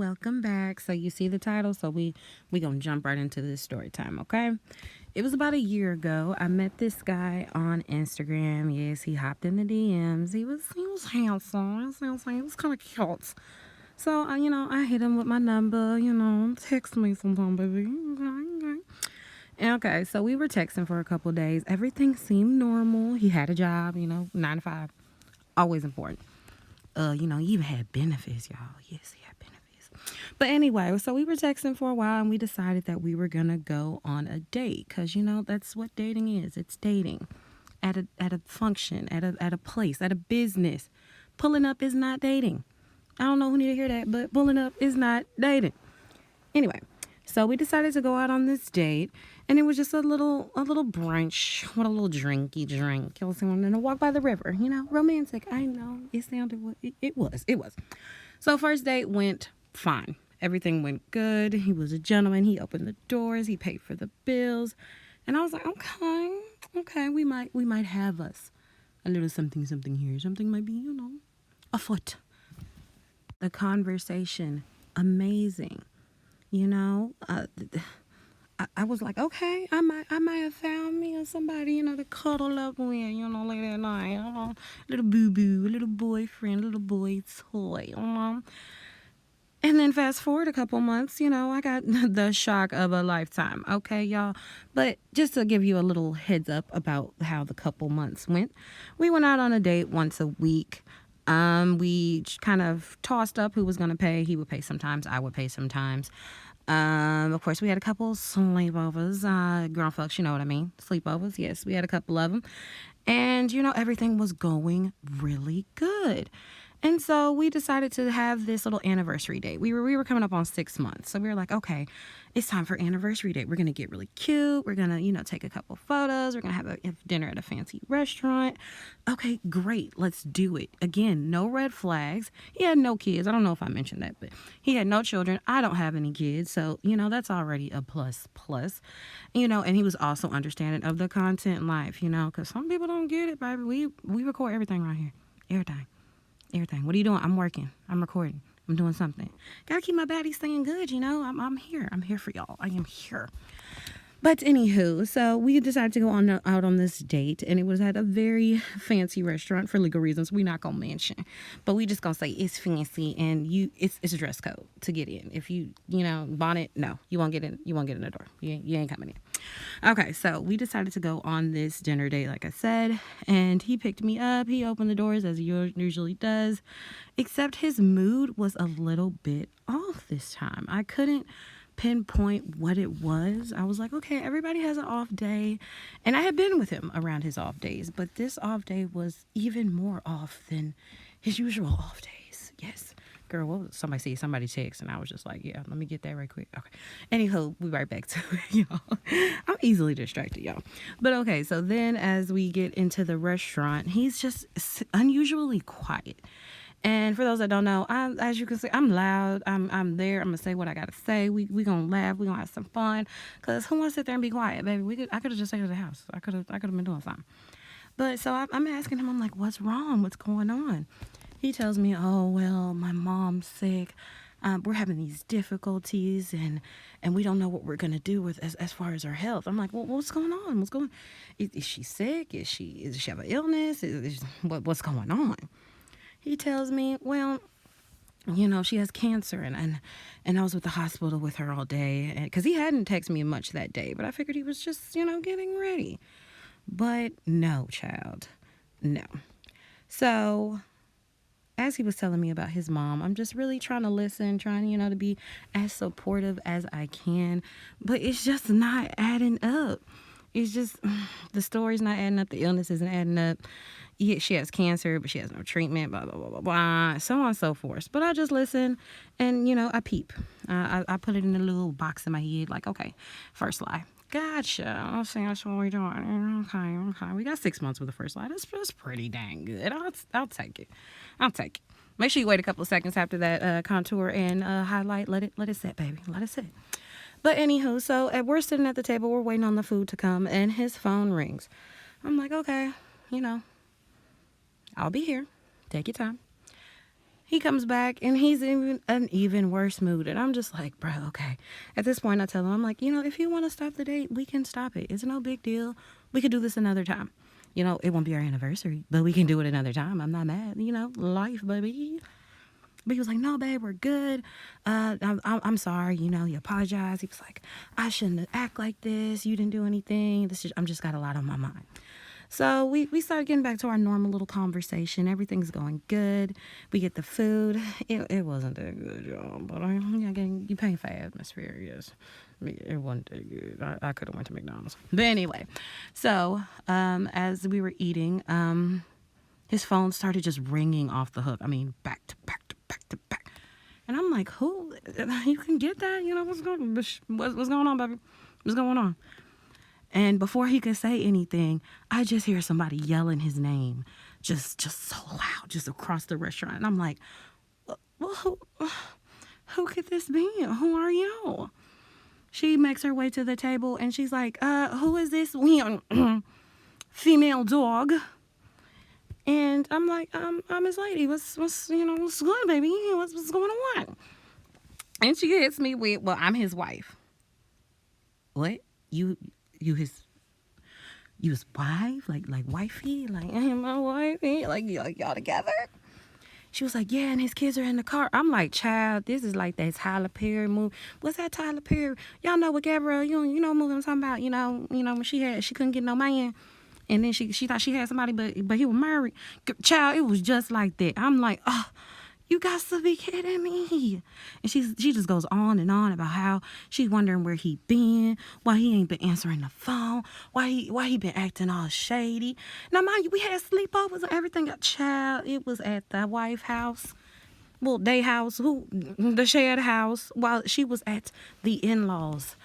welcome back. So you see the title, so we gonna jump right into this story time, okay? It was about a year ago. I met this guy on Instagram. Yes, he hopped in the DMs. He was handsome. He was kind of cute. So I hit him with my number. Text me sometime, baby. Okay. Okay, so we were texting for a couple days. Everything seemed normal. He had a job, 9 to 5. Always important. He even had benefits, y'all. Yes, he had benefits. But anyway, so we were texting for a while and we decided that we were gonna go on a date. Cause that's what dating is. It's dating. At a function, at a place, at a business. Pulling up is not dating. I don't know who need to hear that, but pulling up is not dating. Anyway, so we decided to go out on this date, and it was just a little brunch with a little drinky drink. You know, and a walk by the river. Romantic. I know it sounded what it was. It was. So first date went fine. Everything went good. He was a gentleman. He opened the doors. He paid for the bills, and I was like, okay, we might have us a little something here. Something might be afoot. The conversation, amazing. I was like, okay, I might have found me or somebody, to cuddle up with, late at night, little boo-boo, a little boyfriend, little boy toy, And then fast forward a couple months, I got the shock of a lifetime, okay, y'all? But just to give you a little heads up about how the couple months went, we went out on a date once a week. We kind of tossed up who was going to pay. He would pay sometimes. I would pay sometimes. Of course, we had a couple sleepovers. Grown folks, you know what I mean. Sleepovers, yes. We had a couple of them. And, everything was going really good. And so we decided to have this little anniversary date. We were coming up on 6 months. So we were like, okay, it's time for anniversary date. We're going to get really cute. We're going to, take a couple photos. We're going to have a dinner at a fancy restaurant. Okay, great. Let's do it. Again, no red flags. He had no kids. I don't know if I mentioned that, but he had no children. I don't have any kids. So, that's already a plus. And he was also understanding of the content life, because some people don't get it, baby. We record everything right here. Everything. What are you doing? I'm working. I'm recording. I'm doing something. Gotta keep my body staying good, I'm here. I'm here for y'all. I am here. But anywho, so we decided to go out on this date, and it was at a very fancy restaurant for legal reasons. We're not gonna mention, but we just gonna say it's fancy, and it's a dress code to get in. If you bonnet, no, you won't get in. You won't get in the door. You ain't coming in. Okay, so we decided to go on this dinner date, like I said, and he picked me up. He opened the doors as he usually does, except his mood was a little bit off this time. I couldn't pinpoint what it was. I was like, okay, everybody has an off day, and I had been with him around his off days, but this off day was even more off than his usual off days. Yes, girl, what was somebody text, and I was just like, yeah, let me get that right quick. Okay, anyhow, we right back to it, y'all. I'm easily distracted, y'all. But okay, so then as we get into the restaurant, he's just unusually quiet. And for those that don't know, as you can see, I'm loud. I'm there. I'm gonna say what I gotta say. We gonna laugh. We gonna have some fun. Cause who wants to sit there and be quiet, baby? I could have just stayed at the house. I could have been doing something. But so I'm asking him. I'm like, what's wrong? What's going on? He tells me, oh well, my mom's sick. We're having these difficulties, and we don't know what we're gonna do with as far as her health. I'm like, well, what's going on? What's going? Is she sick? Does she have an illness? What's going on? He tells me, well, she has cancer, and I was with the hospital with her all day, because he hadn't texted me much that day, but I figured he was just, getting ready. But no, child, no. So as he was telling me about his mom, I'm just really trying to listen, trying, to be as supportive as I can, but it's just not adding up. It's just, the story's not adding up, the illness isn't adding up. She has cancer, but she has no treatment, blah, blah, blah, blah, blah, so on and so forth. But I just listen, and, I peep. I put it in a little box in my head, like, okay, first lie. Gotcha. I'm saying that's what we're doing. Okay. We got 6 months with the first lie. That's pretty dang good. I'll take it. Make sure you wait a couple of seconds after that contour and highlight. Let it set, baby. Let it set. But anywho, so we're sitting at the table. We're waiting on the food to come, and his phone rings. I'm like, okay, I'll be here. Take your time. He comes back and he's in an even worse mood. And I'm just like, bro, okay. At this point, I tell him, I'm like, if you want to stop the date, we can stop it. It's no big deal. We could do this another time. It won't be our anniversary, but we can do it another time. I'm not mad. Life, baby. But he was like, no, babe, we're good. I'm sorry. You apologize. He was like, I shouldn't act like this. You didn't do anything. I'm just got a lot on my mind. So we started getting back to our normal little conversation. Everything's going good. We get the food. It wasn't that good, y'all. But you paying for atmosphere, yes. It wasn't that good. I could have went to McDonald's. But anyway, so as we were eating, his phone started just ringing off the hook. I mean, back to back to back to back. And I'm like, who? You can get that? What's going on, baby? What's going on? And before he could say anything, I just hear somebody yelling his name, just so loud, just across the restaurant. And I'm like, well, who could this be? Who are you? She makes her way to the table and she's like, who is this female dog? And I'm like, I'm his lady. What's good, baby? What's going on? And she hits me with, well, I'm his wife. What? You his wife? Like wifey? Like, I am my wifey? Like, y'all together? She was like, yeah, and his kids are in the car. I'm like, child, this is like that Tyler Perry movie. What's that Tyler Perry? Y'all know what Gabrielle, you know what movie I'm talking about? When she couldn't get no man. And then she thought she had somebody, but he was married. Child, it was just like that. I'm like, oh, you got to be kidding me. And she just goes on and on about how she's wondering where he been, why he ain't been answering the phone, why he been acting all shady. Now, mind you, we had sleepovers and everything. Child, it was at the wife house. Well, they house, the shared house, while she was at the in-laws.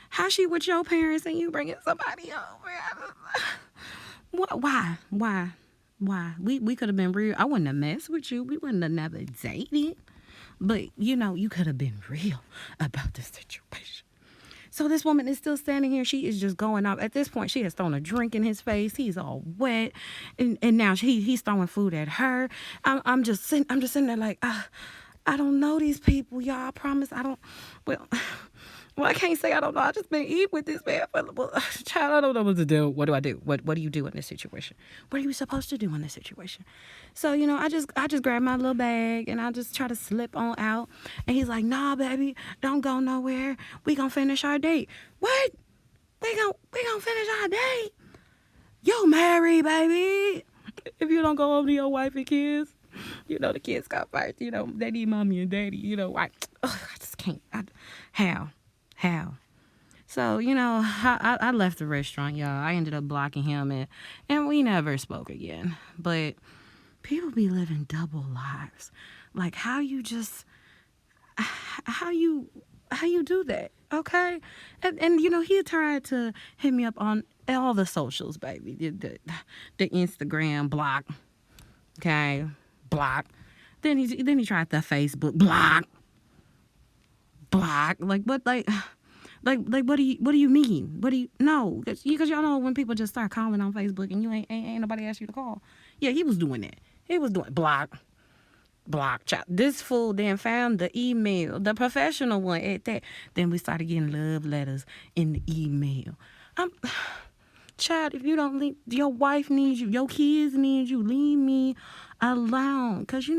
How she with your parents and you bringing somebody over? Why? We could have been real. I wouldn't have messed with you. We wouldn't have never dated. But, you could have been real about this situation. So this woman is still standing here. She is just going off. At this point, she has thrown a drink in his face. He's all wet. And now he's throwing food at her. I'm just sitting there like, I don't know these people, y'all. I promise I don't. Well, I can't say I don't know. I just been eating with this man child, I don't know what to do. What do I do? What do you do in this situation? What are you supposed to do in this situation? So, I just grab my little bag and I just try to slip on out. And he's like, nah, baby, don't go nowhere. We gonna finish our date. What? We gonna finish our date? You married, baby. If you don't go home to your wife and kids, the kids got first. They need mommy and daddy. I just can't. How? So, I left the restaurant, y'all. I ended up blocking him and we never spoke again. But people be living double lives. Like how you do that, okay? And he tried to hit me up on all the socials, baby. The Instagram block, okay? Block. Then he tried the Facebook block. Like what what do you mean? What do you no? Because y'all know when people just start calling on Facebook and you ain't nobody asked you to call. Yeah, he was doing that. He was doing block. Child. This fool then found the email, the professional one at that. Then we started getting love letters in the email. Child, if you don't leave, your wife needs you, your kids need you. Leave me alone, because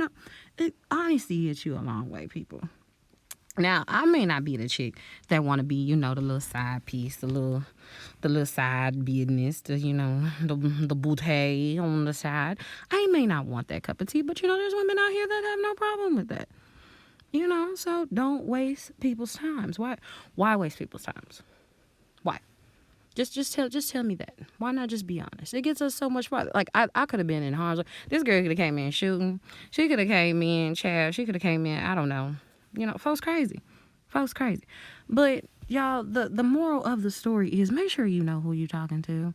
honesty gets you a long way, people. Now, I may not be the chick that want to be, the little side piece, the little side business, the bouteille on the side. I may not want that cup of tea, but, there's women out here that have no problem with that. So don't waste people's times. Why waste people's times? Why? Just tell me that. Why not just be honest? It gets us so much farther. Like, I could have been in harm's way. This girl could have came in shooting. She could have came in, child. She could have came in, I don't know. Folks crazy. But, y'all, the moral of the story is make sure you know who you're talking to.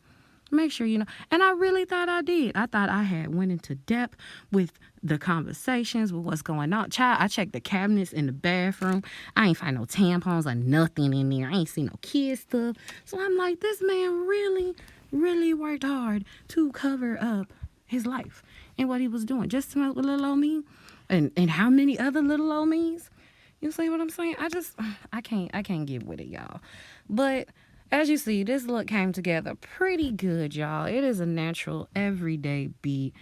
Make sure you know. And I really thought I did. I thought I had went into depth with the conversations, with what's going on. Child, I checked the cabinets in the bathroom. I ain't find no tampons or nothing in there. I ain't seen no kid stuff. So I'm like, this man really, really worked hard to cover up his life. in what he was doing, just to mess with little old me, and how many other little old me's. You see what I'm saying? I can't get with it, y'all. But as you see, this look came together pretty good, y'all. It is a natural, everyday beat.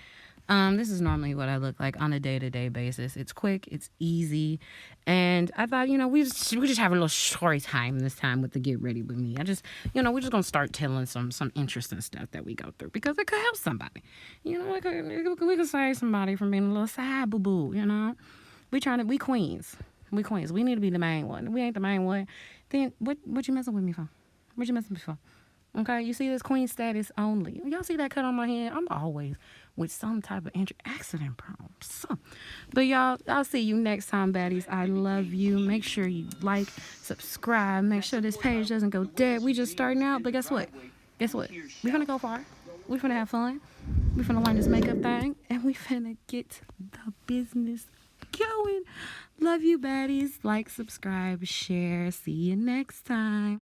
This is normally what I look like on a day-to-day basis. It's quick, it's easy, and I thought, we just have a little story time this time with the Get Ready With Me. We're just gonna start telling some interesting stuff that we go through, because it could help somebody. We could save somebody from being a little side boo-boo, We queens. We queens. We need to be the main one. We ain't the main one. Then what you messing with me for? What you messing with me for? Okay, you see this queen status only. Y'all see that cut on my hand? I'm always with some type of accident problem. But y'all, I'll see you next time, baddies. I love you. Make sure you like, subscribe. Make sure this page doesn't go dead. We just starting out, but guess what? We finna go far. We finna have fun. We finna learn this makeup thing, and we finna get the business going. Love you, baddies. Like, subscribe, share. See you next time.